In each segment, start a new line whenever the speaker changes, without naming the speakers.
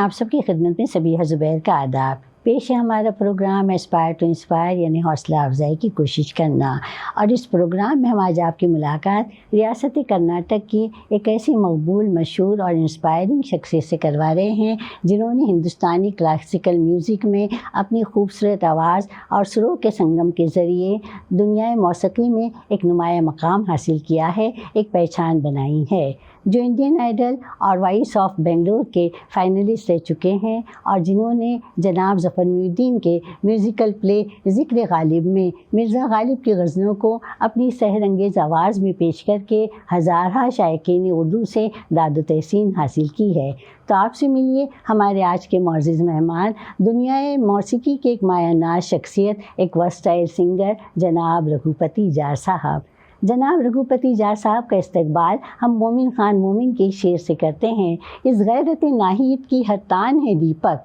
आप सबकी खिदमत में सबीहा ज़ुबैर का आदाब। पेश है हमारा प्रोग्राम एस्पायर टू इंस्पायर, यानी हौसला अफजाई की कोशिश करना। और इस प्रोग्राम में हम आज आपकी मुलाकात रियासत कर्नाटक की एक ऐसी मकबूल, मशहूर और इंस्पायरिंग शख्सियत से करवा रहे हैं जिन्होंने हिंदुस्तानी क्लासिकल म्यूज़िक में अपनी खूबसूरत आवाज़ और सुरों के संगम के ज़रिए दुनियाए मौसीकी में एक नुमाया मकाम हासिल किया है, एक पहचान बनाई है, जो इंडियन आइडल और वॉइस ऑफ बेंगलोर के फाइनलिस्ट रह चुके हैं और जिन्होंने जनाब ज़फ़र मुहिउद्दीन के म्यूज़िकल प्ले ज़िक्र गालिब में मिर्ज़ा गालिब की गज़लों को अपनी सहरंगेज़ आवाज़ में पेश करके हज़ारा शायकीन उर्दू से दाद तहसीन हासिल की है। तो आपसे मिलिए हमारे आज के मुअज़्ज़िज़ मेहमान, दुनियाए मौसीकी के एक मायानाज़ शख्सियत, एक वर्सटाइल सिंगर जनाब रघुपति जार साहब। जनाब रघुपति जार साहब का इस्तकबाल हम मोमिन ख़ान मोमिन के शेर से करते हैं। इस गैरत नाहीद की हर तान है दीपक,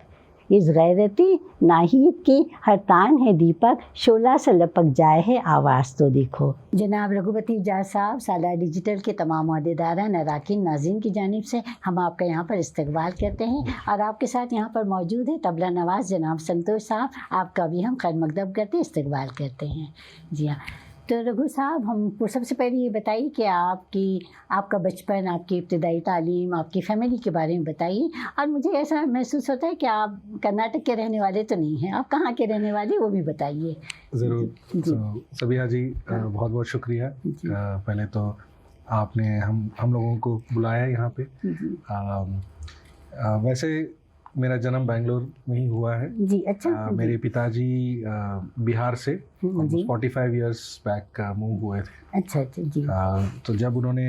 इस गैरत नाहीद की हर तान है दीपक, शोला से लपक जाए है आवाज़ तो देखो। जनाब रघुपति जार साहब, साला डिजिटल के तमाम अहदेदारान, अरकान, नाज़रीन की जानिब से हम आपका यहाँ पर इस्तकबाल करते हैं। और आपके साथ यहाँ पर मौजूद है तबला नवाज़ जनाब संतोष साहब, आपका भी हम खैर मकदम करते इस्तकबाल करते हैं। जी हाँ, तो रघु साहब, हम सबसे पहले ये बताइए कि आपका बचपन, आपकी इब्तदाई तालीम, आपकी फ़ैमिली के बारे में बताइए। और मुझे ऐसा महसूस होता है कि आप कर्नाटक के रहने वाले तो नहीं हैं, आप कहाँ के रहने वाले वो भी बताइए।
ज़रूर। सबीहा जी, बहुत बहुत शुक्रिया। पहले तो आपने हम लोगों को बुलाया यहाँ पे। वैसे मेरा जन्म बेंगलोर में ही हुआ है
जी। अच्छा।
मेरे पिताजी बिहार से 45 इयर्स बैक मूव हुए थे।
अच्छा जी।
तो जब उन्होंने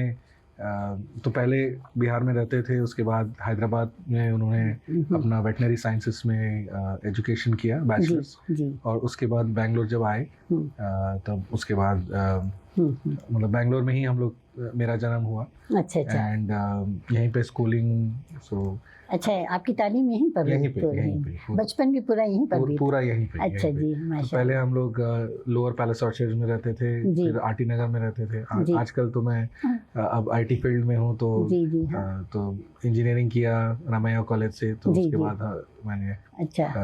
तो पहले बिहार में रहते थे, उसके बाद हैदराबाद में उन्होंने अपना वेटनरी साइंसेस में एजुकेशन किया, बैचलर्स। और उसके बाद बेंगलोर जब आए तब उसके बाद मतलब बेंगलोर में ही हम लोग, मेरा जन्म हुआ।
अच्छा।
एंड यहीं पे स्कूलिंग। सो
अच्छा, आपकी तालीम यहीं पर?
यहीं पे
बचपन भी पूरा यहीं पर?
पूरा यहीं पे।
अच्छा जी, माशाल्लाह।
तो पहले हम लोग लोअर पैलेस ऑर्चर्ड में रहते थे, फिर आरटी नगर में रहते थे। आजकल तो मैं अब आईटी फील्ड में हूँ, तो तो इंजीनियरिंग किया रामैया कॉलेज से। तो उसके बाद मैंने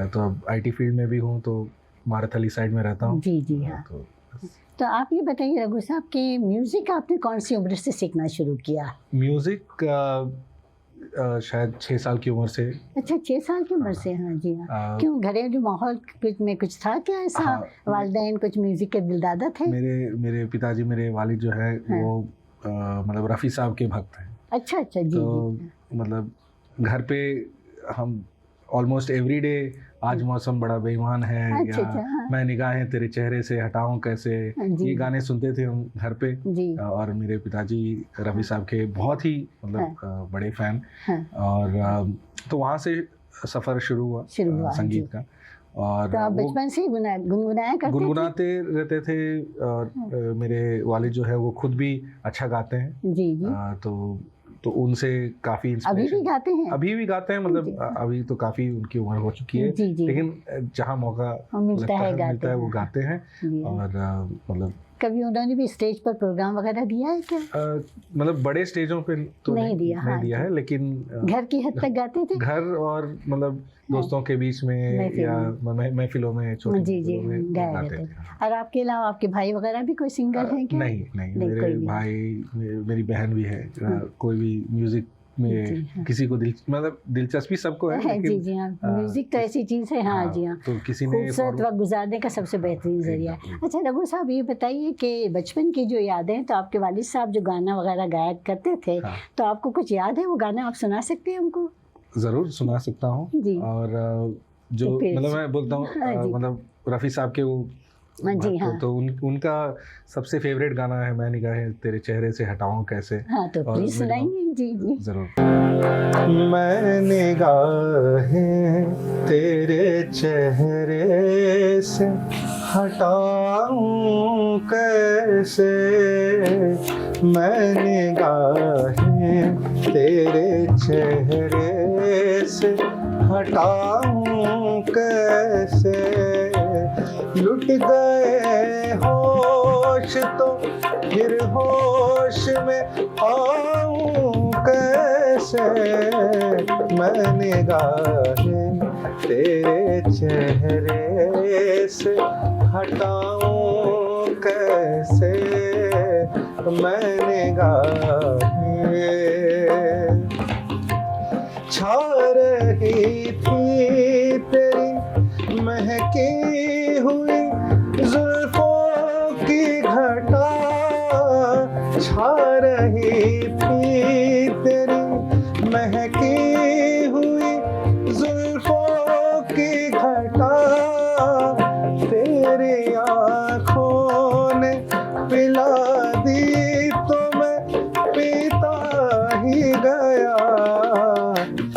तो अब आईटी फील्ड में भी हूँ, तो मारथली साइड में रहता हूँ।
जी हाँ। तो आप ये बताइए रघु साहब कि म्यूज़िक आपने कौन सी उम्र से सीखना शुरू किया?
म्यूज़िक शायद 6 साल की उम्र से।
अच्छा, 6 साल की उम्र से? हाँ जी हाँ। क्यों, घरेलू माहौल में कुछ था क्या ऐसा? वालिदैन कुछ म्यूज़िक के दिलदादा थे?
मेरे पिताजी, मेरे वालिद जो है वो मतलब रफ़ी साहब के भक्त हैं।
अच्छा जी।
तो मतलब घर पे हम ऑलमोस्ट एवरी डे, आज मौसम बड़ा बेईमान है, या मैं निगाहें तेरे चेहरे से हटाऊं कैसे, ये गाने सुनते थे हम घर पे। और मेरे पिताजी रफ़ी साहब के बहुत ही मतलब बड़े फ़ैन। और तो वहाँ से सफ़र शुरू हुआ संगीत का। और
तो आप बचपन से
गुनगुनाते रहते थे। और मेरे वालिद जो है वो खुद भी अच्छा गाते हैं। तो उनसे काफ़ी
अभी भी गाते हैं?
अभी भी गाते हैं, मतलब अभी तो काफ़ी उनकी उम्र हो चुकी है। लेकिन जहाँ मौका मिलता है वो गाते हैं। और मतलब
कभी उन्होंने भी स्टेज पर प्रोग्राम वगैरह दिया है क्या?
मतलब बड़े स्टेजों पे तो नहीं दिया है, लेकिन घर
की हद तक गाते थे।
घर और मतलब दोस्तों के बीच में या महफिलों में, छोटी में गाते थे।
और आपके अलावा आपके भाई वगैरह भी कोई सिंगर हैं क्या?
नहीं, मेरे भाई, मेरी बहन भी है। कोई भी म्यूजिक में किसी को दिलचस्पी सबको है।
जी हाँ, म्यूजिक तो ऐसी चीज़ है। हाँ जी हाँ,
तो किसी ने
खूबसूरत वक्त गुजारने का सबसे बेहतरीन जरिया है। अच्छा रघु साहब, ये बताइए कि बचपन की जो यादें, तो आपके वालिद साहब जो गाना वगैरह गाया करते थे, तो आपको कुछ याद है? वो गाना आप सुना सकते हैं हमको?
ज़रूर सुना सकता हूँ। और जो मतलब मैं बोलता हूँ, मतलब रफ़ी साहब के वो
जी हाँ,
तो उनका सबसे फेवरेट गाना है मैं निगाहें तेरे चेहरे से हटाऊं कैसे।
हाँ, तो प्लीज सुनाइए। जी
जरूर। मैं निगाहें तेरे चेहरे से हटाऊं कैसे, मैं निगाहें तेरे चेहरे से हटाऊं कैसे, लुट गए होश तो फिर होश में आऊं कैसे, कैसे मैं निगाहें तेरे चेहरे से हटाऊं कैसे मैं निगाहें। छा रही थी तेरी महकी हुई जुल्फों की घटा, छा रही थी तेरी महकी हुई जुल्फों की घटा, तेरी आँखों ने पिला दी तो मैं पीता ही गया।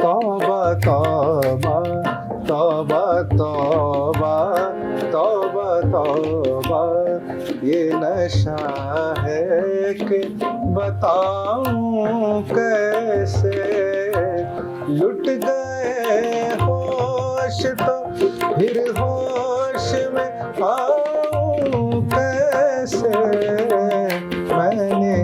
तौबा तौबा तौबा तौबा तौबा तौबा, ये नशा है कि बताऊं कैसे। लुट गए होश तो फिर होश में आऊं कैसे मैंने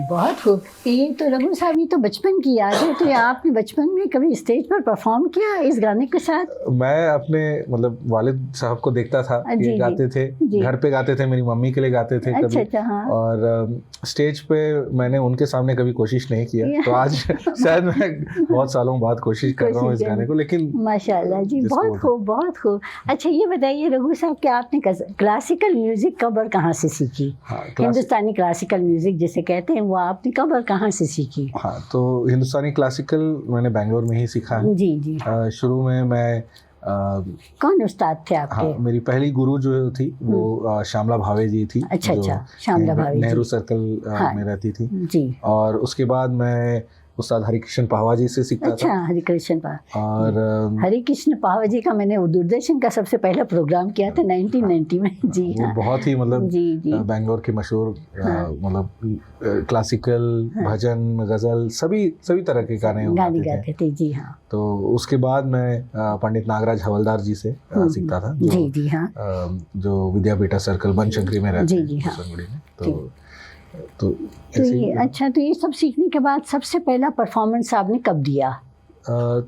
बहुत खूब। ये तो रघु साहब, ये तो बचपन की याद है। तो ये आपने बचपन में कभी स्टेज पर परफॉर्म किया इस गाने के साथ?
मैं अपने मतलब वालिद साहब को देखता था, ये गाते थे, घर पे गाते थे, मेरी मम्मी के लिए गाते थे कभी।
अच्छा, हाँ।
और स्टेज पे मैंने उनके सामने कभी कोशिश नहीं किया, तो आज शायद मैं बहुत सालों बाद कोशिश कर रहा हूँ इस गाने को। लेकिन
माशाल्लाह जी, बहुत खूब, बहुत खूब। अच्छा ये बताइए रघु साहब कि आपने क्लासिकल म्यूजिक कब और कहाँ से सीखी? हिंदुस्तानी क्लासिकल म्यूजिक जिसे कहते हैं, वो आपने कब और कहाँ से सीखी?
हाँ, तो हिंदुस्तानी क्लासिकल मैंने बेंगलोर में ही सीखा है।
जी जी।
शुरू में मैं
कौन उस्ताद थे आपके?
हाँ, मेरी पहली गुरु जो थी वो श्यामला भावे जी थी।
अच्छा अच्छा, श्यामला भावे जी
नेहरू सर्कल में रहती थी
जी।
और उसके बाद मैं उस्ताद हरिकृष्ण पाहवा जी से सीखता था।
अच्छा, हरिकृष्ण पाहवा।
और
हरिकृष्ण पाहवा जी का मैंने दूरदर्शन का सबसे पहला प्रोग्राम किया था 1990 में जी।
वो
हाँ।
बहुत ही मतलब
जी जी।
बेंगलोर के मशहूर मतलब क्लासिकल, भजन, गजल सभी तरह के गाने
गाते थे जी। हाँ।
तो उसके बाद मैं पंडित नागराज हवलदार जी से सीखता था,
जी जी। हाँ,
जो विद्यापीठा सर्कल बनशंकरी में रहते
जी जी। हाँ,
तो
ये अच्छा। तो ये सब सीखने के बाद सबसे पहला परफॉर्मेंस आपने कब दिया?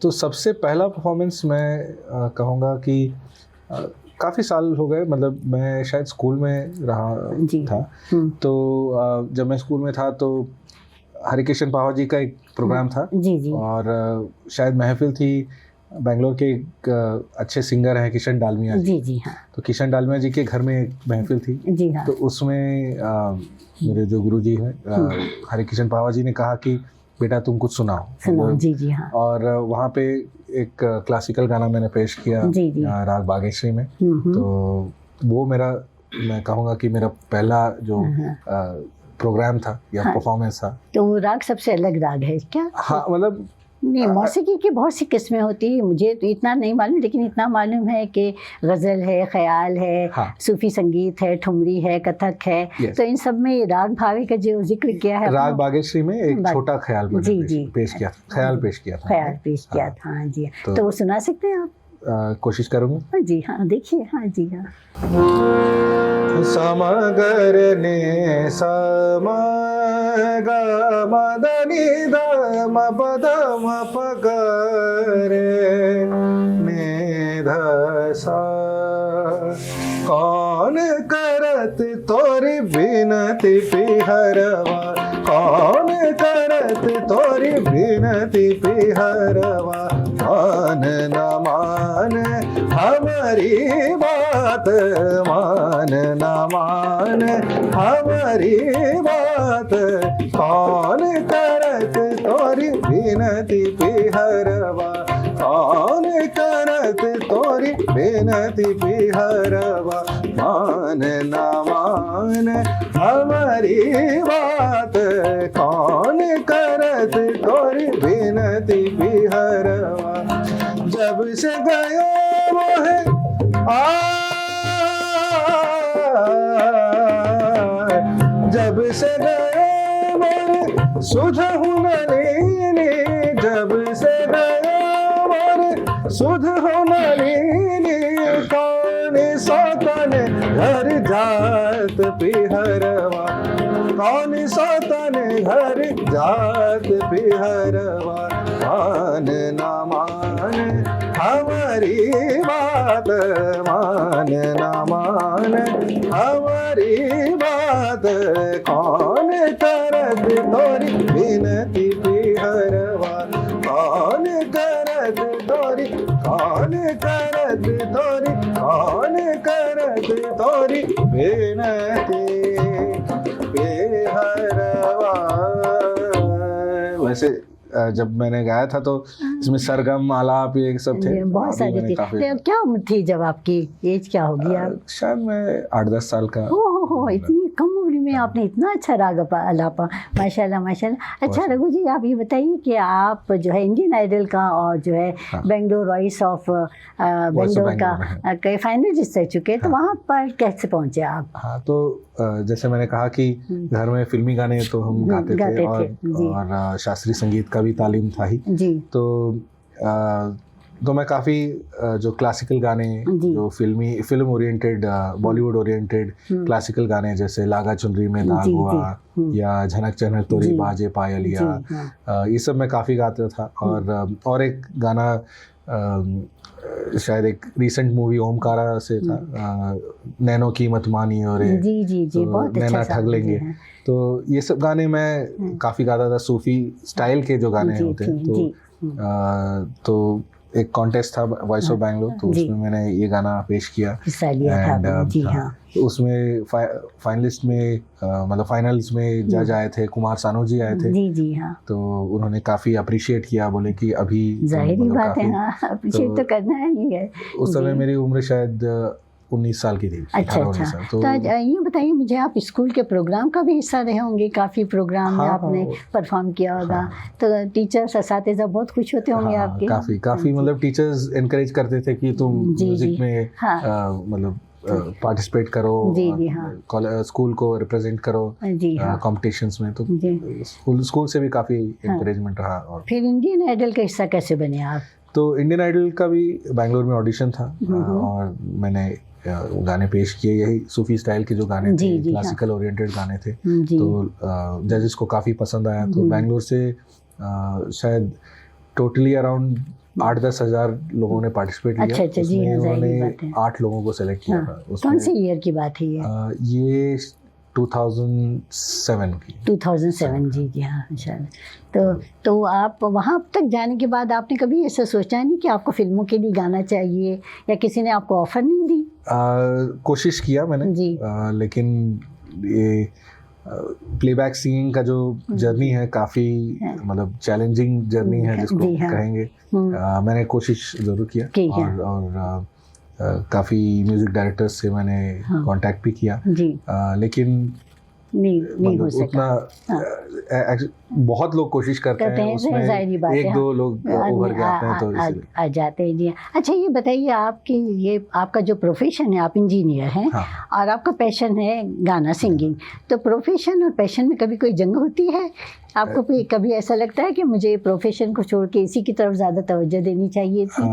तो सबसे पहला परफॉर्मेंस मैं कहूँगा कि काफ़ी साल हो गए, मतलब मैं शायद स्कूल में रहा था। तो जब मैं स्कूल में था तो हरिकृष्ण पाहवा जी का एक प्रोग्राम था
जी जी।
और शायद महफिल थी। बेंगलोर के एक अच्छे सिंगर हैं किशन डालमिया
जी जी। हाँ।
तो किशन डालमिया जी के घर में एक महफिल थी
जी। हाँ।
तो उसमें मेरे जो गुरुजी हैं हरिकृष्ण पाहवा जी ने कहा कि बेटा तुम कुछ सुनाओ।
जी जी। हाँ।
और वहाँ पे एक क्लासिकल गाना मैंने पेश किया
जी जी।
राग बागेश्वरी में। तो वो मैं कहूँगा कि मेरा पहला जो प्रोग्राम था या परफॉर्मेंस था।
तो वो राग सबसे अलग राग है क्या?
हाँ, मतलब
नहीं, मौसीकी की बहुत सी किस्में होती है, मुझे तो इतना नहीं मालूम, लेकिन इतना मालूम है कि गज़ल है, ख़याल है, सूफ़ी संगीत है, ठुमरी है, कथक है। तो इन सब में राग भावे का जो जिक्र किया है,
राग बागेश्वरी में एक छोटा ख्याल पेश किया था। ख्याल पेश किया था।
हाँ जी। तो वो सुना सकते हैं आप?
कोशिश करूँगा
जी। हाँ, देखिए। हाँ जी। हाँ।
समगर ने सम ग मदनी द म पद म प ग रे ने ध सा, कौन करत तोरी बिनती पिहरवा, कौन करत तोरी बिनती पिहरवा, मान न मान हमारी बात, मान न मान हमारी बात, कौन करत तोरी बिनती पिहरवा, कौन करत तोरी बिनती पिहरवा, मान न मान हमारी बात, कौन करत तोरी बिनती पिहरवा, जब से गयो मोहे जब से गयो मोरे सुधहु न लीनी, जब से गयो मोरे सुधहु न लीनी, कौन सौतन घर जात पिहरवा, मौन सोतन घर जात पिहरवा, मान ना मान हमारी बात, मान ना मान हमारी बात, कौन करत तोरी बिनती पिहरवा, कौन करत तोरी, कौन करत तोरी, कौन करत तोरी बिनती पिहरवा। वैसे जब मैंने गाया था तो इसमें सरगम आलाप ये सब थे,
बहुत सारी थी। क्या उम्र थी जब आपकी, एज क्या होगी आप?
शायद मैं 8-10 साल का।
हो इतनी कम उम्र में आपने इतना अच्छा राग आलापा, माशाल्लाह माशाल्लाह। अच्छा रघु जी, आप ये बताइए कि आप जो है इंडियन आइडल का और जो है बेंगलोर वॉइस ऑफ बेंगलोर का कई फाइनलिस्ट रह चुके हैं, तो वहाँ पर कैसे पहुँचे आप?
हाँ, तो जैसे मैंने कहा कि घर में फिल्मी गाने तो हम गाते थे और शास्त्रीय संगीत का भी तालीम था ही जी। तो मैं काफ़ी जो क्लासिकल गाने, जो film oriented, Bollywood oriented classical गाने जैसे लागा चुनरी में दाग हुआ या झनक झनक तोरी बाजे पायलिया, ये सब मैं काफ़ी गाता था। और एक गाना शायद एक रीसेंट मूवी ओमकारा से था, नैनो की मत मानी और
जी बहुत
नैना अच्छा ठग लेंगे, तो ये सब गाने मैं काफ़ी गाता था। सूफी स्टाइल के जो गाने होते हैं, तो एक कॉन्टेस्ट था वॉइस ऑफ बेंगलोर, तो उसमें मैंने ये गाना पेश किया एंड उसमें फाइनलिस्ट में मतलब फाइनल्स में जज आए थे, कुमार सानू जी आए थे जी हाँ। तो उन्होंने काफ़ी अप्रिशिएट किया, बोले कि अभी
जाहिर बात है हाँ, अप्रिशिएट तो करना ही है।
उस समय मेरी उम्र शायद 19 साल की थी।
अच्छा। तो ये बताइए मुझे, आप स्कूल के प्रोग्राम का भी हिस्सा रहे होंगे, काफ़ी प्रोग्राम में आपने परफॉर्म किया होगा, तो टीचर्स असातिज़ा बहुत खुश होते होंगे आपके?
काफ़ी मतलब टीचर्स इनकरेज करते थे कि तुम म्यूजिक में मतलब पार्टिसिपेट करो, स्कूल को रिप्रेजेंट करो कॉम्पिटिशन्स में, तो स्कूल से भी काफ़ी इनकरेजमेंट रहा। और
फिर इंडियन आइडल का हिस्सा कैसे बने आप?
तो इंडियन आइडल का भी बेंगलोर में ऑडिशन था और मैंने गाने पेश किए, यही सूफी स्टाइल के जो गाने थे, क्लासिकल ओरिएंटेड गाने थे, तो जजेस को काफ़ी पसंद आया। तो बेंगलोर से शायद टोटली अराउंड 8-10 हज़ार लोगों ने पार्टिसिपेट किया। उसमें उन्होंने 8 लोगों को सेलेक्ट किया था।
कौन से ईयर की बात है
ये 2007 की।
2007 जी हाँ शायद। तो आप वहाँ तक जाने के बाद आपने कभी ऐसा सोचा नहीं कि आपको फिल्मों के लिए गाना चाहिए, या किसी ने आपको ऑफर नहीं दी?
कोशिश किया मैंने जी, लेकिन ये प्लेबैक सिंगिंग का जो जर्नी है काफ़ी मतलब चैलेंजिंग जर्नी है जिसको कहेंगे। मैंने कोशिश ज़रूर किया और काफ़ी म्यूज़िक डायरेक्टर्स से मैंने कांटेक्ट भी किया, लेकिन
नहीं हो सका।
बहुत लोग कोशिश करते हैं, उसमें 1-2 लोग उभर के आते हैं तो
आ जाते हैं जी। अच्छा ये बताइए, आपका जो प्रोफेशन है, आप इंजीनियर हैं और आपका पैशन है गाना सिंगिंग, तो प्रोफेशन और पैशन में कभी कोई जंग होती है? आपको कभी ऐसा लगता है कि मुझे प्रोफेशन को छोड़ के इसी की तरफ ज़्यादा तवज्जो देनी चाहिए थी?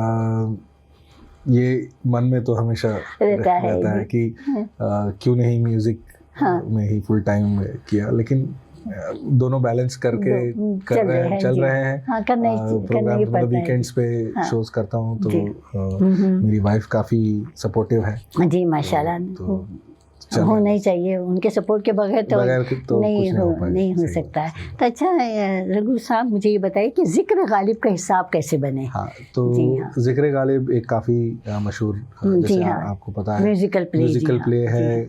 ये मन में तो हमेशा रहता है कि क्यों नहीं म्यूजिक में ही फुल टाइम किया, लेकिन दोनों बैलेंस करके चल रहे हैं। प्रोग्राम मतलब वीकेंड्स पे शोज करता हूँ, तो मेरी वाइफ काफ़ी सपोर्टिव है
जी माशाल्लाह। होना ही चाहिए, उनके सपोर्ट के बगैर तो नहीं हो सकता है। तो अच्छा रघु साहब, मुझे ये बताइए कि जिक्र गालिब का हिसाब कैसे बने?
हाँ, तो जिक्र गालिब एक काफ़ी मशहूर, जैसे आपको पता है, म्यूजिकल प्ले है।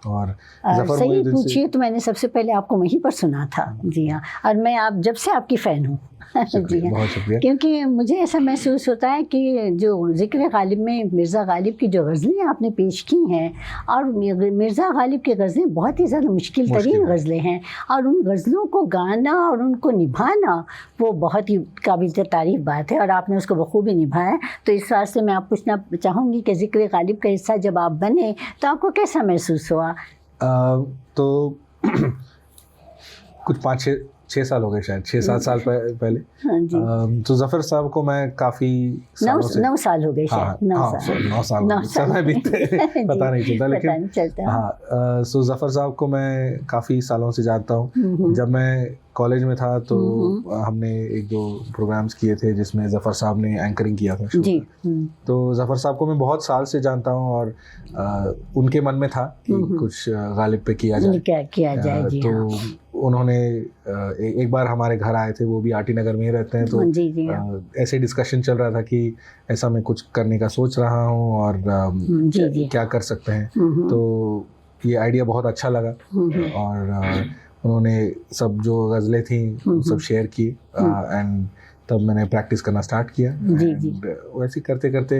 और
सही पूछिए तो मैंने सबसे पहले आपको वहीं पर सुना था जी हाँ, और मैं जब से आपकी फ़ैन हूँ जी हाँ, क्योंकि मुझे ऐसा महसूस होता है कि जो जिक्र गालिब में मिर्ज़ा गालिब की जो गज़लें आपने पेश की हैं, और मिर्ज़ा गालिब की गज़लें बहुत ही ज़्यादा मुश्किल तरीन गज़लें हैं, और उन गज़लों को गाना और उनको निभाना वो बहुत ही काबिल तारीफ़ बात है, और आपने उसको बखूबी निभाया। तो इस वास्ते मैं आप पूछना चाहूँगी कि जिक्र गालिब का हिस्सा जब आप बने तो आपको कैसा महसूस हुआ?
तो कुछ 6 साल हो गए शायद, 6-7 साल पहले।
हाँ जी।
तो जफ़र साहब को मैं काफ़ी
9 साल हो गए शायद।
9 साल समय बीते पता नहीं चलता, लेकिन हाँ। सो जफ़र साहब को मैं काफ़ी सालों से जानता हूँ। जब मैं कॉलेज में था तो हमने 1-2 प्रोग्राम्स किए थे जिसमें जफ़र साहब ने एंकरिंग किया था जी। तो जफ़र साहब को मैं बहुत साल से जानता हूँ और उनके मन में था कि कुछ गालिब पे किया जाए जी। तो उन्होंने एक बार हमारे घर आए थे, वो भी आरटी नगर में ही रहते हैं, तो जी। ऐसे डिस्कशन चल रहा था कि ऐसा मैं कुछ करने का सोच रहा हूँ और जी। क्या कर सकते हैं। तो ये आइडिया बहुत अच्छा लगा और उन्होंने सब जो गज़लें थी सब शेयर की एंड तब मैंने प्रैक्टिस करना स्टार्ट किया। जी। वैसे करते करते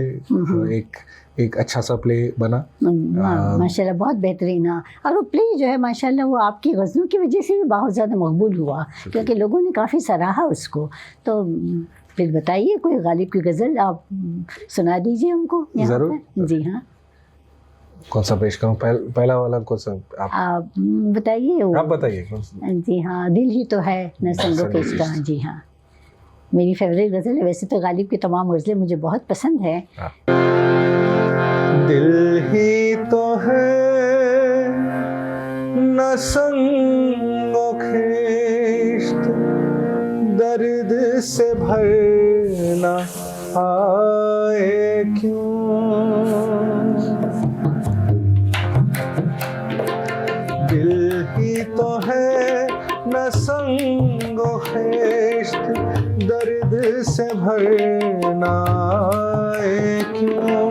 एक अच्छा सा प्ले बना।
माशाल्लाह बहुत बेहतरीन। और वो प्ले जो है माशाल्लाह वो आपकी गज़लों की वजह से भी बहुत ज़्यादा मकबूल हुआ, क्योंकि लोगों ने काफ़ी सराहा उसको। तो फिर बताइए कोई गालिब की गज़ल आप सुना दीजिए हमको।
ज़रूर
जी हाँ।
कौन सा पेश करूं? पहला वाला कौन सा?
आप बताइए।
आप बताइए कौन सा?
जी हाँ, दिल ही तो है न संगो के इश्क। जी हाँ, मेरी फेवरेट गज़ल है। वैसे तो गालिब की तमाम गज़लें मुझे बहुत पसंद है।
दिल ही तो है न संगो खेश्त, दर्द से भरना आए क्यों। दिल ही तो है न संगो खेश्त, दर्द से भरना आए क्यों।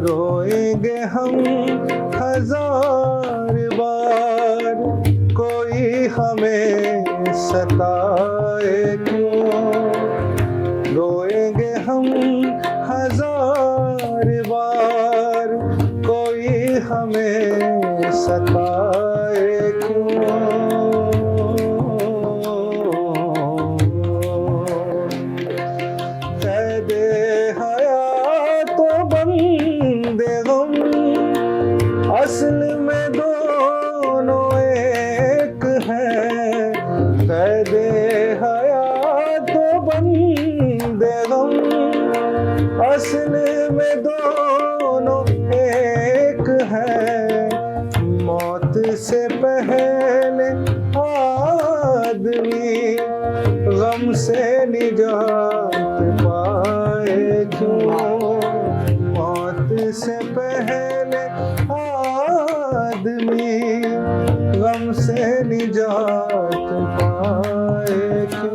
रोएंगे हम 1000 बार, कोई हमें सताए क्यों। रोएंगे हम 1000 बार, कोई हमें सताए क्यों। कैदे हयात तो बंदे गम, असल में दोनों एक हैं। कैदे हयात तो बंदे गम, असल में दोनों एक हैं। मौत से पहले आदमी गम से निजात पाए क्यों। मौत से पहले आदमी गम से निजात पाए क्यों।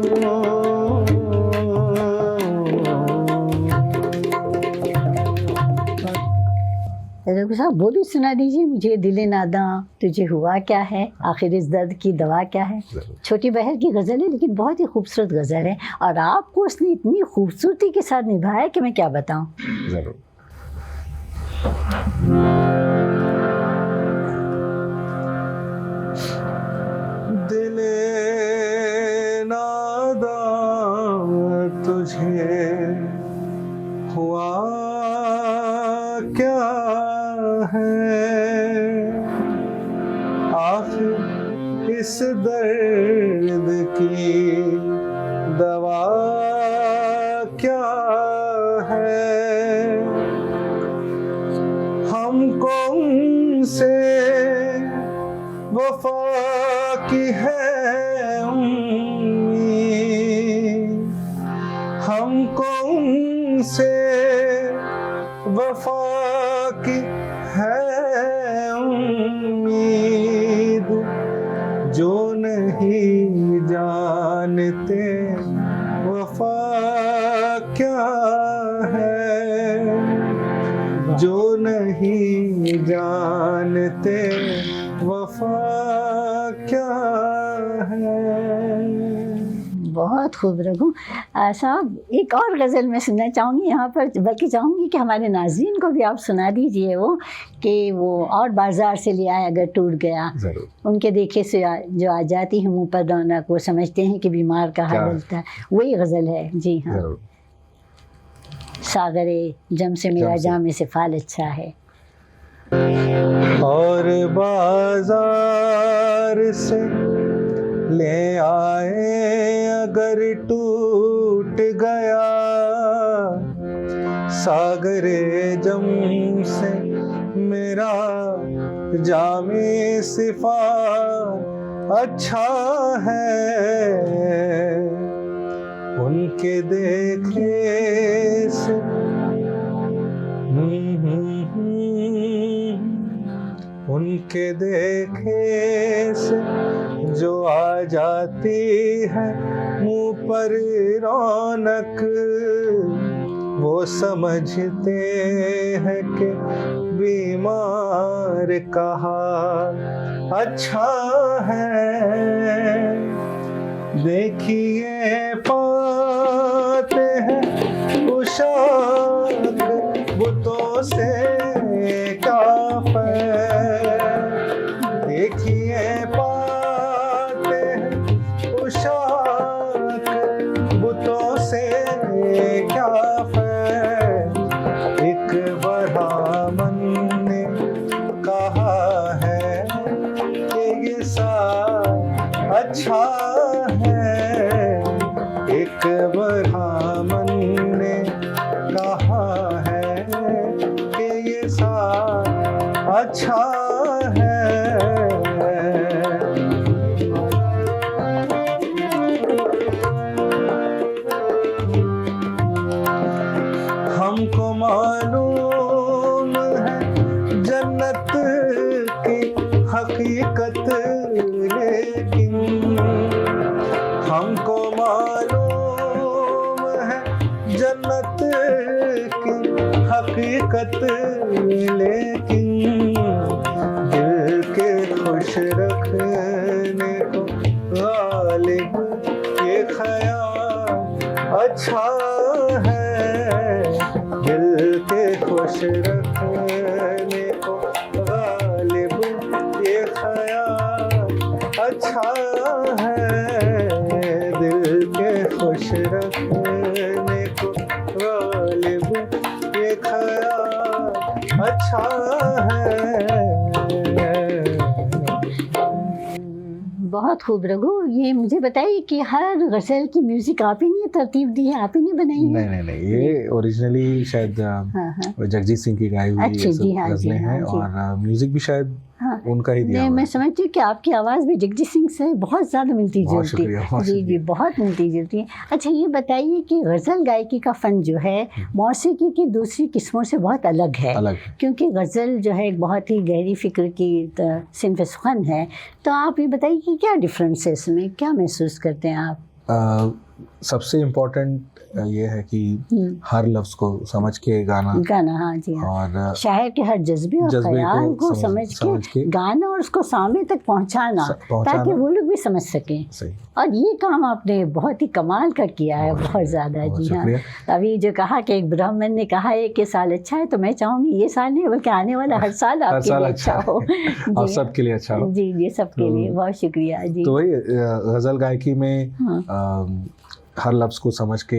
डॉक्टर साहब वो भी सुना दीजिए मुझे, दिले नादा तुझे हुआ क्या है, आखिर इस दर्द की दवा क्या है। छोटी बहर की गज़ल है लेकिन बहुत ही खूबसूरत गज़ल है और आपको उसने इतनी खूबसूरती के साथ निभाया कि मैं क्या बताऊं।
ज़रूर। दिले नादा तुझे हुआ क्या है, आखिर इस दर्द की दवा क्या है। हमको उनसे वफा की है उम्मीद, हमको उनसे वफा की है उम्मीद। जो नहीं जानते वफा क्या है, जो नहीं जानते वफा क्या है।
बहुत खूब रघु साहब। एक और गज़ल मैं सुनना चाहूँगी यहाँ पर, बल्कि चाहूँगी कि हमारे नाज़रीन को भी आप सुना दीजिए वो, कि वो और बाज़ार से ले आए अगर टूट गया।
ज़रूर।
उनके देखे से जो आ जाती है मुँह पर रौनक, वो समझते हैं कि बीमार का हाल डलता है। वही गज़ल है। जी हाँ। सागरे जम से मेरा जाम से फाल अच्छा है।
और बाजार से ले आए अगर टूट गया सागरे जम से मेरा जामे सिफा अच्छा है उनके देखे से उनके देखे से जो आ जाती है मुंह पर रौनक वो समझते हैं कि बीमार कहा अच्छा है देखिए पाते हैं उशाक बुतों से क्या देखिए पाते हैं उशाक बुतों से क्या एक ब्राह्मण ने कहा है कि ये सा अच्छा है एक ब्राह्मण ने कहा है कि ये सा अच्छा है हमको मालूम है जन्नत की हकीकत लेकिन हमको मालूम है जन्नत की हकीकत लेकिन दिल के खुश रखने को गालिब ये ख्याल अच्छा है दिल के खुश रखने को गालिब ये ख्याल अच्छा है दिल के खुश रखने को गालिब ये ख्याल अच्छा है।
बहुत खूब रघु। ये मुझे बताइए कि हर गज़ल की म्यूजिक आप ही ने तरतीब दी है, आप ही ने बनाई है?
नहीं, ये ओरिजिनली शायद जगजीत सिंह की गाई हुई गज़लें हैं और म्यूजिक भी शायद उनका ही दिया।
मैं समझती हूँ कि आपकी आवाज़ भी जगजीत सिंह से बहुत ज़्यादा मिलती जुलती है। जी, बहुत मिलती जुलती है। अच्छा, ये बताइए कि गज़ल गायकी का फ़न जो है मौसीकी की दूसरी किस्मों से बहुत अलग है, क्योंकि गज़ल जो है एक बहुत ही गहरी फ़िक्र की सिन्फ़ फ़न है। तो आप ये बताइए कि क्या डिफरेंस है इसमें, क्या महसूस करते हैं आप?
सबसे इम्पोर्टेंट ये है कि हर लफ्ज़ को समझ के गाना।
हाँ जी, और शायर के हर जज्बे और ख्याल को समझ के गाना और उसको सामने तक पहुंचाना ताकि वो लोग भी समझ सकें।
सही।
और ये काम आपने बहुत ही कमाल का किया है, बहुत ज़्यादा। जी हाँ, अभी जो कहा कि एक ब्राह्मण ने कहा है कि साल अच्छा है, तो मैं चाहूँगी ये साल नहीं बल्कि आने वाला हर साल आपके लिए अच्छा हो
और सबके लिए अच्छा हो।
जी जी, सबके लिए। बहुत शुक्रिया जी।
तो वही गज़ल गायकी में हर लफ्ज़ को समझ के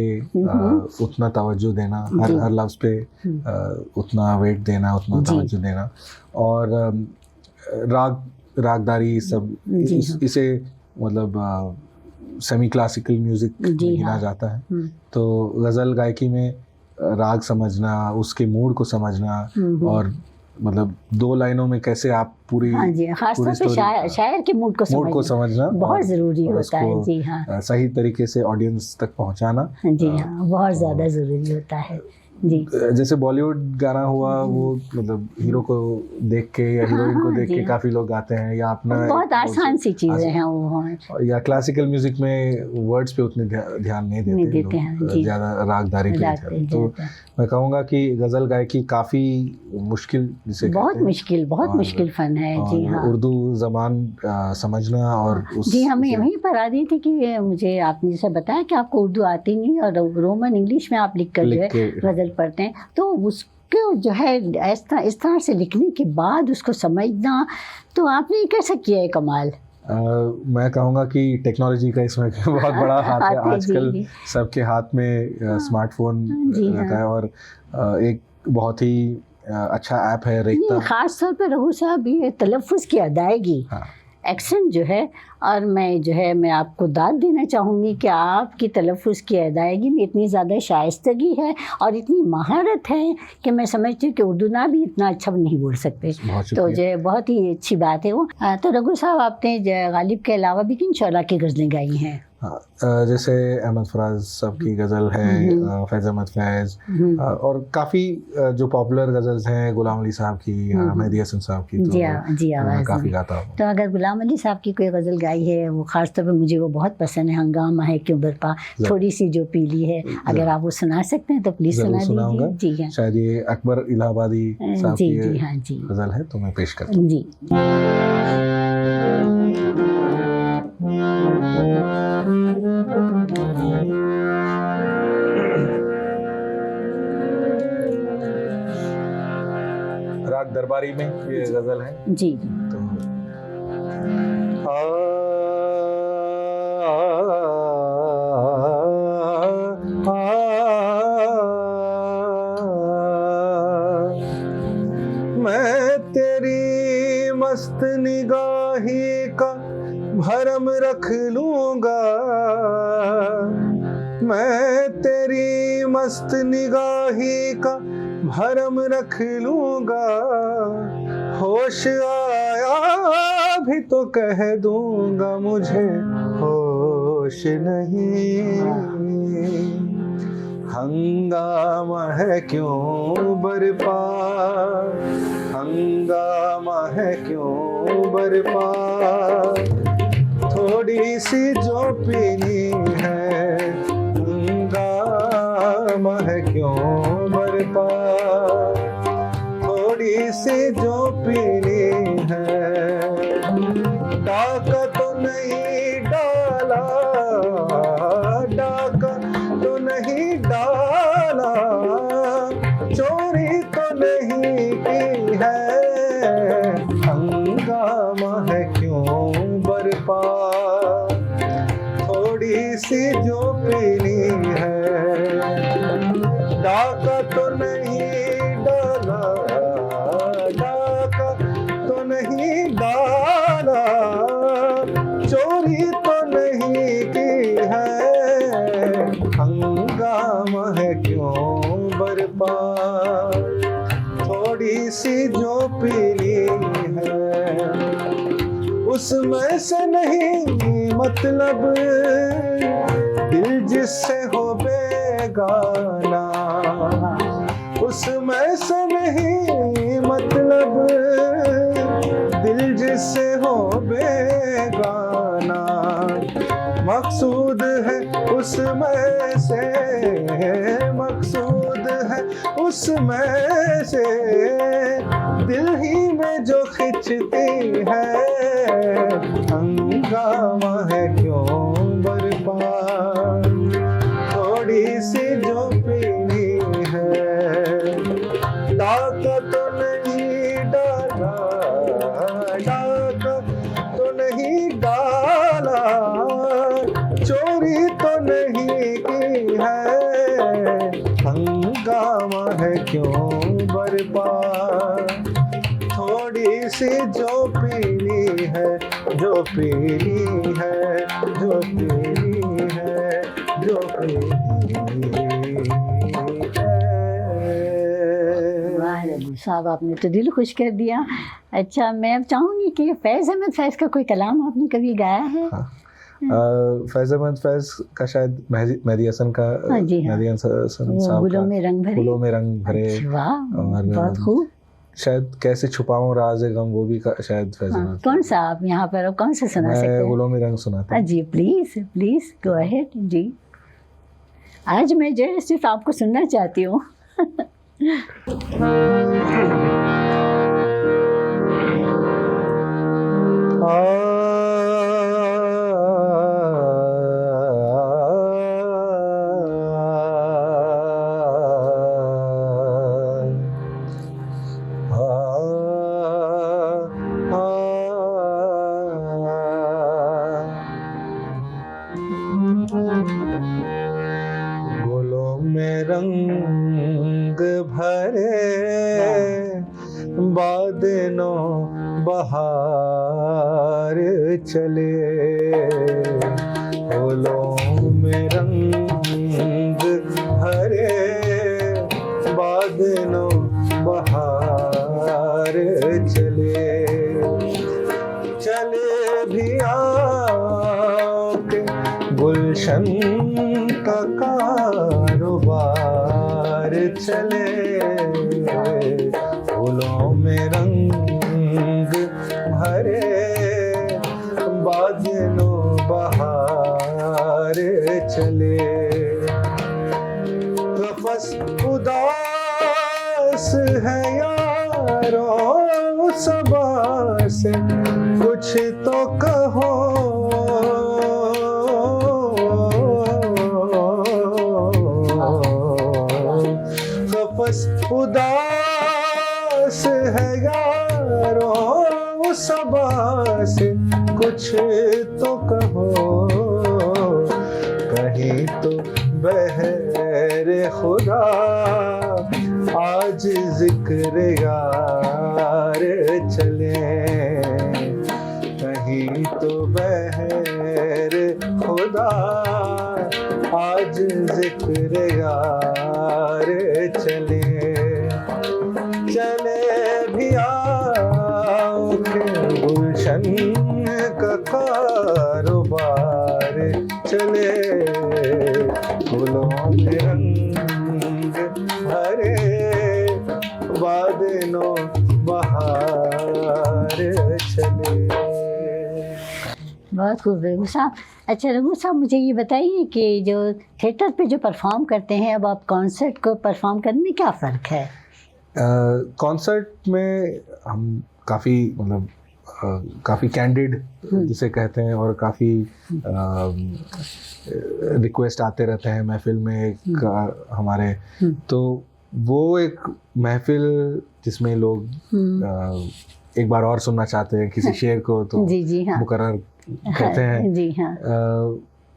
उतना तवज्जो देना, हर लफ्ज़ पे उतना वेट देना, उतना तवज्जो देना, और रागदारी सब इसे मतलब सेमी क्लासिकल म्यूज़िक गिना जाता है। तो गज़ल गायकी में राग समझना, उसके मूड को समझना और मतलब दो लाइनों में कैसे आप पूरी
खासतौर पे शायर के मूड को समझना बहुत ज़रूरी होता है। जी हाँ,
सही तरीके से ऑडियंस तक पहुंचाना।
जी हाँ, बहुत ज़्यादा ज़रूरी होता है। जी,
जैसे बॉलीवुड गाना हुआ, वो मतलब हीरो को देख के या हीरोइन को देख के काफ़ी लोग गाते हैं, या अपना
बहुत आसान सी चीज़ें हैं वो।
या क्लासिकल म्यूजिक में वर्ड्स पे उतने ध्यान नहीं देते हैं, ज़्यादा रागदारी पे। तो मैं कहूँगा कि गज़ल गायकी काफ़ी मुश्किल, जिसे
बहुत मुश्किल फ़न है। जी हाँ,
उर्दू ज़बान समझना और
जी, हमें यहीं पर आ रही थी कि मुझे आपने जैसे बताया कि आपको उर्दू आती नहीं और रोमन इंग्लिश में आप लिख कर जो है गज़ल पढ़ते हैं, तो उसको जो है इस तरह से लिखने के बाद उसको समझना, तो आपने कैसा किया है कमाल?
मैं कहूँगा कि टेक्नोलॉजी का इसमें बहुत बड़ा हाथ है। आजकल सबके हाथ में स्मार्टफोन रहता है, और एक बहुत ही अच्छा ऐप है रेख्ता।
ख़ास तौर पर रघु साहब, ये तलफ़्फ़ुज़ की अदायगी एक्सेंट जो है, और मैं आपको दाद देना चाहूँगी कि आपकी तलफ़्फ़ुज़ की अदायगी में इतनी ज़्यादा शाइस्तगी है और इतनी महारत है कि मैं समझती हूँ कि उर्दू ना भी इतना अच्छा नहीं बोल सकते। तो जो है बहुत ही अच्छी बात है वो। तो रघु साहब, आपने गालिब के अलावा भी किन शौला की गज़लें गाई हैं?
हाँ, जैसे अहमद फराज साहब की गज़ल है, फैज़ अहमद फैज़, और काफ़ी जो पॉपुलर गज़ल्स हैं गुलाम अली साहब की, मेहदी हसन साहब की, तो
जी आवाज़
काफ़ी गाता हूँ।
तो अगर गुलाम अली साहब की कोई गज़ल गाई है, वो ख़ास तौर पर मुझे वो बहुत पसंद है, हंगामा है क्यों बरपा, थोड़ी सी जो पीली है, अगर आप वो सुना सकते हैं तो प्लीज़ सुना दीजिए। जी हाँ,
शायद ये अकबर इलाहाबादी साहब की गज़ल है, तो मैं पेश करता हूँ। जी। राग दरबारी में ये गज़ल है। जी। तो मैं तेरी मस्त निगाही का भरम रख लूँगा, मैं तेरी मस्त निगाही का भरम रख लूँगा, होश आया भी तो कह दूँगा मुझे होश नहीं। हंगामा है क्यों बरपा, हंगामा है क्यों बरपा, थोड़ी सी जो पीनी है, हंगामा है क्यों बरपा, थोड़ी सी जो पीनी है। डाका तो नहीं डाला, डाका तो नहीं डाला, चोरी तो नहीं की है, हंगामा है क्यों बरपा, थोड़ी सी जो पीनी है। डाका तो नहीं डाला, डाका तो नहीं डाला, चोरी तो नहीं की है, हंगामा है क्यों बरपा, थोड़ी सी जो पीनी है। उसमें से नहीं मतलब दिल जिससे हो बेगाना, उसमें से नहीं मतलब दिल जिससे हो बेगाना, मकसूद है उसमें से, मकसूद है उसमें से, दिल ही में जो खिंचती है, हंगामा है क्यों बरपा, थोड़ी सी जो पीनी है। डाका तो नहीं डाला, डाका तो नहीं डाला, चोरी तो नहीं की है, हंगामा है क्यों बरपा, थोड़ी सी जो पीनी है, जो पीनी है, जो पीनी है, जो पीनी है।
वाह रघु साहब, आपने तो दिल खुश कर दिया। अच्छा, मैं अब चाहूँगी कि फैज़ अहमद फैज़ का कोई कलाम आपने कभी गाया है?
हाँ। फैज़ अहमद फैज़ का शायद मेहदी हसन का, मेहदी हसन साहब
गुलों में रंग भरे,
गुलों में रंग भरे,
वाह बहुत खूब।
शायद कैसे छुपाऊं राज़ गम, वो भी शायद फैज़ अहमद।
कौन सा आप यहाँ पर कौन सा सुना सकते हैं?
गुलों में रंग सुनाता हूं।
जी प्लीज़ प्लीज़ गो अहेड जी। आज मैं जो है सिर्फ आपको सुनना चाहती हूँ।
गुलों में रंग भरे, बादलों बहार चले, फूलों में रंग भरे, बादलों बहार चले, चले भी आपके गुलशन का कारोबार चले, फूलों में रंग भरे, बादलों बहार चले, कफस उदास है यारों सबा से, कुछ तो कहो, कफस उदास है यारों सबा से, कुछ तो कहो, कहीं तो बहरे खुदा आज जिक्र यार चले, कहीं तो बहरे खुदा आज जिक्र यार चले, चले भी आओगे गुलशन का कारोबार चले, फूलों में रंग भरे, बादलों बहार चले।
बहुत खूब रघु साहब। अच्छा रघु साहब, मुझे ये बताइए कि जो थिएटर पे जो परफॉर्म करते हैं, अब आप कॉन्सर्ट को परफॉर्म करने में क्या फ़र्क है?
कॉन्सर्ट में हम काफ़ी मतलब काफ़ी कैंडिड जिसे कहते हैं, और काफ़ी रिक्वेस्ट आते रहते हैं महफिल में हमारे, तो वो एक महफिल जिसमें लोग एक बार और सुनना चाहते हैं किसी शेर को, तो
जी हाँ,
मुकर्रर कहते हैं।
जी हाँ।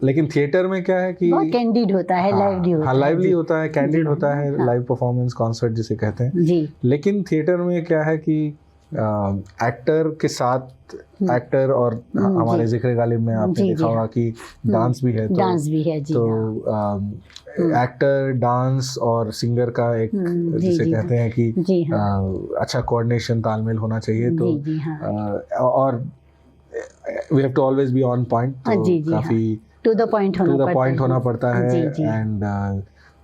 लेकिन थिएटर में क्या है कि
बहुत कैंडिड होता है, लाइवली होता है,
लाइवली होता है, कैंडिड होता है, लाइव परफॉर्मेंस कॉन्सर्ट जिसे कहते हैं
जी।
लेकिन थिएटर में क्या है कि एक्टर के साथ एक्टर, और हमारे जिक्र गालिब में आपने देखा होगा कि डांस भी है,
डांस भी है जी,
तो एक्टर, डांस और सिंगर का एक जिसे कहते हैं कि अच्छा कोऑर्डिनेशन, तालमेल होना चाहिए, तो और we have to always be on point, तो काफी
टू द पॉइंट
होना पड़ता है, एंड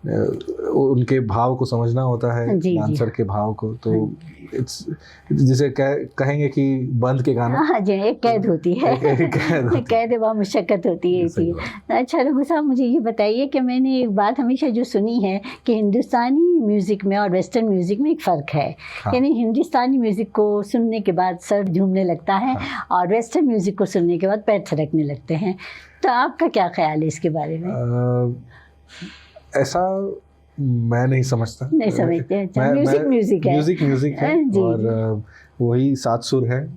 उनके भाव को समझना होता है, डांसर के भाव को, तो इट्स जिसे कहेंगे कि बंद के गाना,
हाँ जी, एक कैद होती है, कैद बहुत मुशक्कत होती है इसी। अच्छा रघु साहब, मुझे ये बताइए कि मैंने एक बात हमेशा जो सुनी है कि हिंदुस्तानी म्यूज़िक में और वेस्टर्न म्यूज़िक में एक फ़र्क है, यानी हिंदुस्तानी म्यूज़िक को सुनने के बाद सर झूमने लगता है, और वेस्टर्न म्यूज़िक को सुनने के बाद पैर थिरकने लगते हैं, तो आपका क्या ख्याल है इसके बारे में?
ऐसा मैं नहीं समझता,
नहीं समझते। अच्छा, म्यूजिक
है और वही 7 सुर है,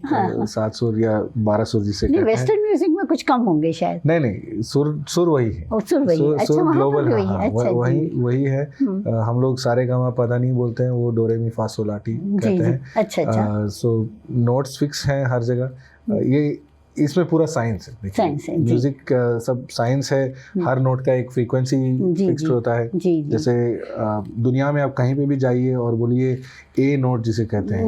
7 सुर या 12 सुर जिसे कहते हैं।
वेस्टर्न म्यूजिक में कुछ कम होंगे शायद।
नहीं, सुर वही है,
सुर
ग्लोबल वही है। हम लोग सारे गामा पता नहीं बोलते हैं, वो डोरे मी फा sol ला टी कहते हैं।
अच्छा।
सो नोट्स फिक्स हैं हर जगह, ये इसमें पूरा साइंस है, म्यूजिक सब साइंस है, हर नोट का एक फ्रीक्वेंसी फिक्स्ड होता है। जैसे दुनिया में आप कहीं पे भी जाइए और बोलिए ए नोट जिसे कहते हैं,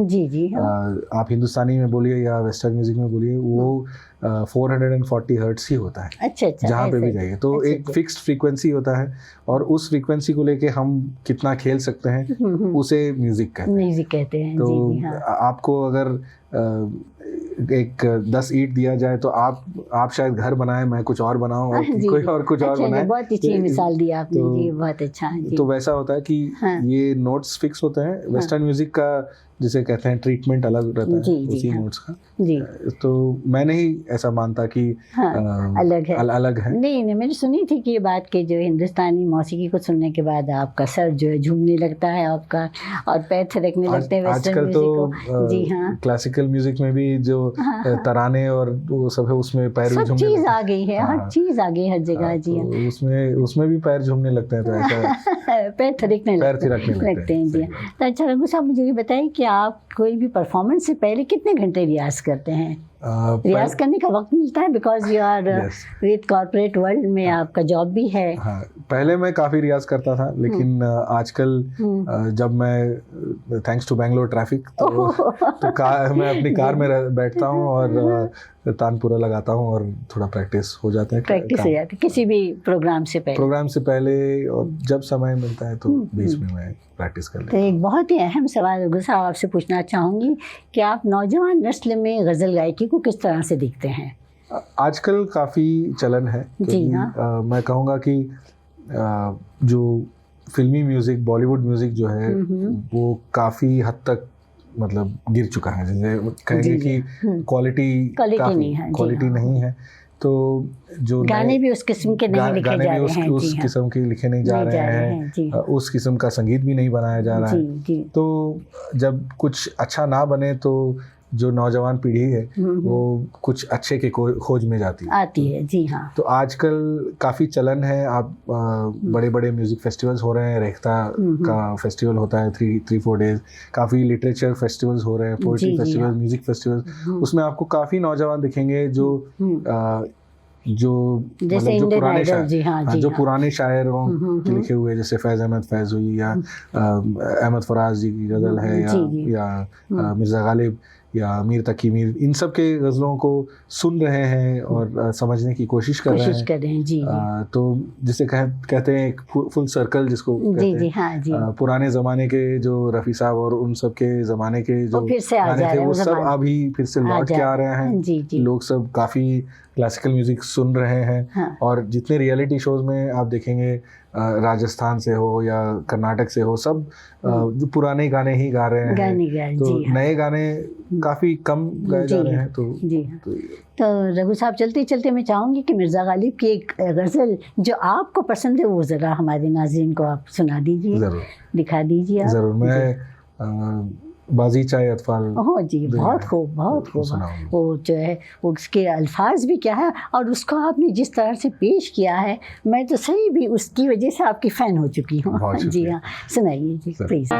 आप हिंदुस्तानी में बोलिए या वेस्टर्न म्यूजिक में बोलिए, वो 440 हर्ट्ज ही होता है।
अच्छा,
जहाँ पे भी जाइए, तो एक फिक्स्ड फ्रीक्वेंसी होता है, और उस फ्रीक्वेंसी को लेके हम कितना खेल सकते हैं उसे म्यूजिक कहते हैं। तो आपको अगर एक 10 ईंट दिया जाए, तो आप शायद घर बनाएं, मैं कुछ और बनाऊं, और कोई और कुछ और बनाए।
बहुत अच्छी मिसाल दी आपने, जी बहुत अच्छा है।
तो वैसा होता है कि ये नोट्स फिक्स होते हैं। वेस्टर्न म्यूजिक का जिसे कहते हैं ट्रीटमेंट अलग रहता है उसी नोट्स का। तो मैं नहीं ऐसा मानता कि अलग है।
नहीं, मैंने सुनी थी कि ये बात कि जो हिंदुस्तानी मौसीकी को सुनने के बाद आपका सर जो है झूमने लगता है आपका, और पैर थिरकने लगते हैं वेस्टर्न म्यूजिक को। जी हाँ,
क्लासिकल म्यूजिक में भी जो तराने और वो सब है, उसमें पैर भी झूमने,
चीज आ गई है, हर चीज आ गई हर जगह। जी
उसमें भी पैर झूमने लगते हैं, तो ऐसा
पैर थिरकने लगते हैं। जी तो अच्छा रघु साहब, मुझे ये बताइए कि आप कोई भी परफॉर्मेंस से पहले कितने घंटे रियाज करते हैं? रियाज करने का वक्त मिलता है? Because you are with corporate world में आपका जॉब भी है।
हाँ, पहले मैं काफ़ी रियाज करता था, लेकिन आजकल जब मैं थैंक्स टू बेंगलोर ट्रैफिक तो मैं अपनी कार में बैठता हूँ और तानपुरा लगाता हूँ और थोड़ा प्रैक्टिस हो जाता है।
प्रैक्टिस हो जाती है किसी भी प्रोग्राम से पहले और जब समय मिलता है तो बीच में मैं प्रैक्टिस कर लेता हूँ। तो एक बहुत ही अहम सवाल रघु साहब आपसे पूछना चाहूँगी कि आप नौजवान नस्ल में गज़ल गायकी को किस तरह से देखते हैं?
आजकल काफ़ी चलन है,
जी हाँ।
मैं कहूँगा कि जो फिल्मी म्यूज़िक, बॉलीवुड म्यूज़िक जो है वो काफ़ी हद तक मतलब गिर चुका है। जैसे कहेंगे कि क्वालिटी नहीं है, तो जो
गाने भी उस किस्म के नहीं लिखे जा रहे हैं,
उस किस्म के लिखे नहीं जा रहे हैं, उस किस्म का संगीत भी नहीं बनाया जा रहा है। तो जब कुछ अच्छा ना बने तो जो नौजवान पीढ़ी है वो कुछ अच्छे के खोज में आती है। जी हाँ। तो आजकल काफ़ी चलन है, आप बड़े बड़े म्यूज़िक फेस्टिवल्स हो रहे हैं, रेख्ता का फेस्टिवल होता है 3-4 डेज, काफ़ी लिटरेचर फेस्टिवल्स हो रहे हैं, पोइट्री फेस्टिवल, म्यूज़िक फेस्टिवल्स, उसमें आपको काफ़ी नौजवान दिखेंगे जो पुराने शायरों के लिखे हुए, जैसे फैज़ अहमद फैज़ हुई या अहमद फराज जी की गज़ल है या मिर्ज़ा गालिब या मीर तकी मीर, इन सब के गज़लों को सुन रहे हैं और समझने की कोशिश कर रहे हैं। जी। तो जिसे कहते हैं एक फुल सर्कल जिसको कहते हैं। हाँ, पुराने ज़माने के जो रफ़ी साहब और उन सब के ज़माने के जो गाने थे वो सब अभी फिर से लौट के आ रहे हैं। लोग सब काफ़ी क्लासिकल म्यूज़िक सुन रहे हैं। और जितने रियलिटी शोज़ में आप देखेंगे, राजस्थान से हो या कर्नाटक से हो, सब जो पुराने गाने ही गा रहे हैं। तो नए गाने काफ़ी कम गाए जा रहे हैं।
तो रघु साहब, चलते चलते मैं चाहूँगी कि मिर्ज़ा गालिब की एक गज़ल जो आपको पसंद है वो ज़रा हमारे नाज़रीन को आप सुना दीजिए। ज़रूर, दिखा दीजिए।
ज़रूर। मैं बाजी चाहे अतफाल।
ओह जी, बहुत खूब, बहुत खूब। वो जो है वो उसके अल्फाज भी क्या है, और उसको आपने जिस तरह से पेश किया है, मैं तो सही भी उसकी वजह से आपकी फ़ैन हो चुकी हूँ। जी हाँ, सुनाइए जी प्लीज़।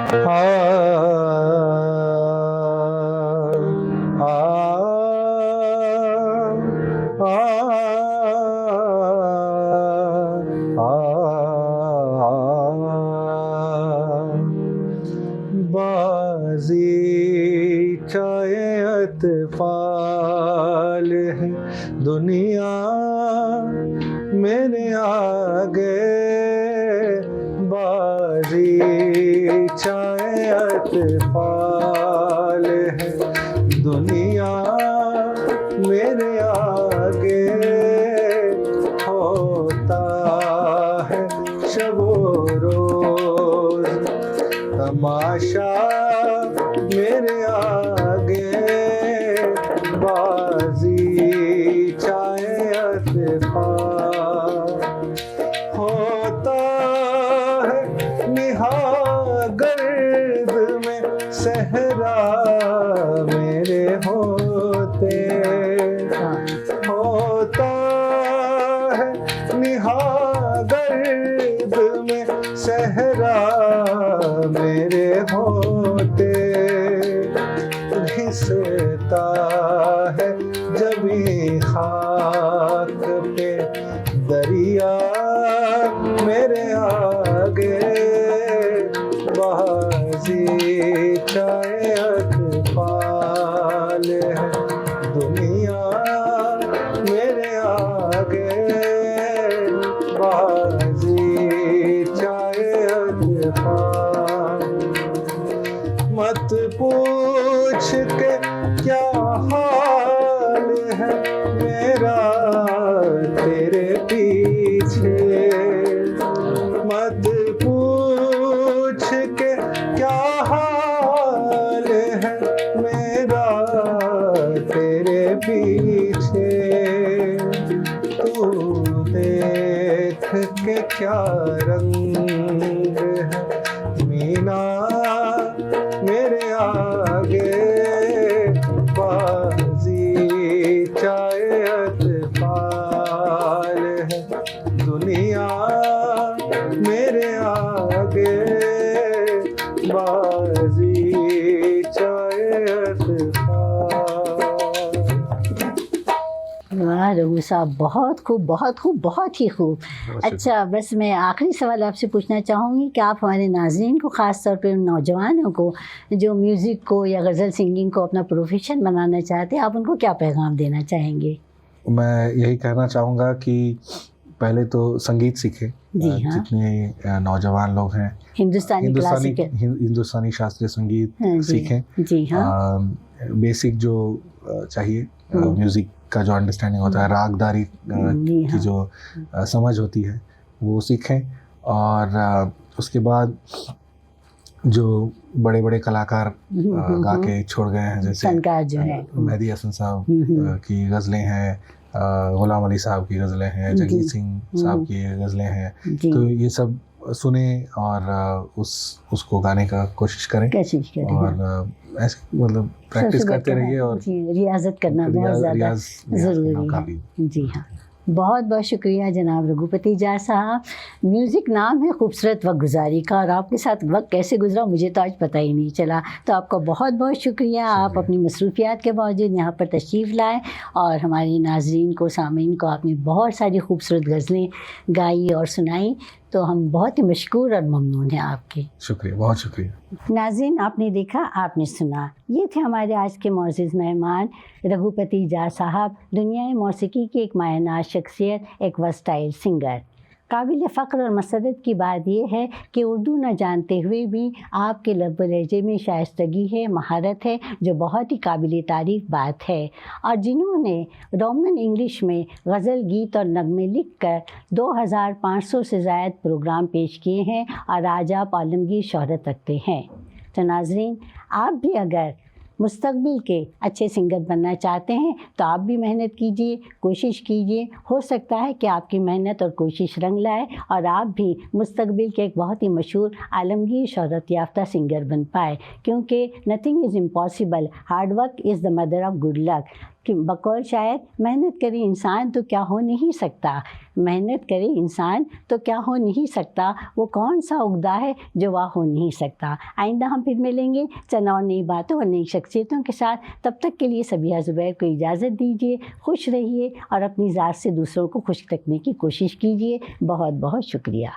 अतफाल है दुनिया मेरे आगे, बाजी चाहे अतफाल है दुनिया मेरे आगे, होता है शबो रोज तमाशा मेरे आगे, बाजी चाहे अतफाल, होता है निहागर्द में सहरा मेरे होते, होता है निहागर्द में सहरा मेरे होते, घिसता है जबी खाक पे दरिया मेरे आगे, बाजी चाहे अतफाल है दुनिया मेरे आगे, बाजी चाहे अतफाल, मत पूछ के क्या हाल है मेरा तेरे पीछे, मत पूछ के क्या हाल है मेरा तेरे पीछे, तू देख के क्या रंग है मीना मेरे आगे, बाजी चाहे अतफाल है दुनिया मेरे आगे,
वाह रघु साहब, बहुत खूब, बहुत खूब, बहुत ही खूब। अच्छा, बस मैं आखिरी सवाल आपसे पूछना चाहूँगी कि आप हमारे नाज़रीन को, ख़ास तौर पे उन नौजवानों को जो म्यूज़िक को या गज़ल सिंगिंग को अपना प्रोफेशन बनाना चाहते हैं, आप उनको क्या पैगाम देना चाहेंगे?
मैं यही कहना चाहूँगा कि पहले तो संगीत सीखें। जितने नौजवान लोग हैं हिंदुस्तानी शास्त्रीय संगीत सीखें।
जी हाँ।
बेसिक जो चाहिए म्यूज़िक का जो अंडरस्टैंडिंग होता है, रागदारी की जो समझ होती है वो सीखें। और उसके बाद जो बड़े बड़े कलाकार गा के छोड़ गए हैं, जैसे मेहदी हसन साहब की गज़लें हैं, गुलाम अली साहब की गज़लें हैं, जगजीत सिंह साहब की गज़लें हैं, तो ये सब सुने और उसको गाने का कोशिश करें। और ऐसे मतलब प्रैक्टिस करते रहिए और
रियाज़त करना बहुत ज़्यादा ज़रूरी है। जी हाँ, बहुत बहुत शुक्रिया जनाब रघुपति जा साहब। म्यूज़िक नाम है खूबसूरत वक्त गुजारी का, और आपके साथ वक्त कैसे गुजरा मुझे तो आज पता ही नहीं चला। तो आपका बहुत बहुत शुक्रिया, आप अपनी मसरूफियात के बावजूद यहाँ पर तशरीफ़ लाए और हमारे नाज़रीन को, सामीन को आपने बहुत सारी खूबसूरत गज़लें गाई और सुनाई। तो हम बहुत ही मशकूर और ममनून हैं आपके।
शुक्रिया, बहुत शुक्रिया।
नाज़रीन, आपने देखा, आपने सुना, ये थे हमारे आज के मोअज़्ज़िज़ मेहमान रघुपति जा साहब, दुनिया मौसीकी की एक मायनाज शख्सियत, एक वर्सटाइल सिंगर। काबिल फ़ख्र और मसरत की बात यह है कि उर्दू न जानते हुए भी आपके लब लहजे में शाइस्तगी है, महारत है, जो बहुत ही काबिल तारीफ़ बात है। और जिन्होंने रोमन इंग्लिश में गज़ल, गीत और नगमे लिख कर 2500 से ज़ायद प्रोग्राम पेश किए हैं और आज आप आलमगीर शोहरत रखते हैं। तो नाज़रीन, आप भी अगर मुस्तक़बिल के अच्छे सिंगर बनना चाहते हैं तो आप भी मेहनत कीजिए, कोशिश कीजिए। हो सकता है कि आपकी मेहनत और कोशिश रंग लाए और आप भी मुस्तक़बिल के एक बहुत ही मशहूर आलमगीर शोहरत याफ्ता सिंगर बन पाए, क्योंकि nothing is impossible, hard work is the mother of good luck. कि बकौल शायर, मेहनत करे इंसान तो क्या हो नहीं सकता, मेहनत करे इंसान तो क्या हो नहीं सकता, वो कौन सा उगदा है जो वह हो नहीं सकता। आइंदा हम फिर मिलेंगे चंद और नई बातों और नई शख्सियतों के साथ। तब तक के लिए सबिया ज़ुबैर को इजाज़त दीजिए। खुश रहिए और अपनी ज़ात से दूसरों को खुश रखने की कोशिश कीजिए। बहुत बहुत शुक्रिया।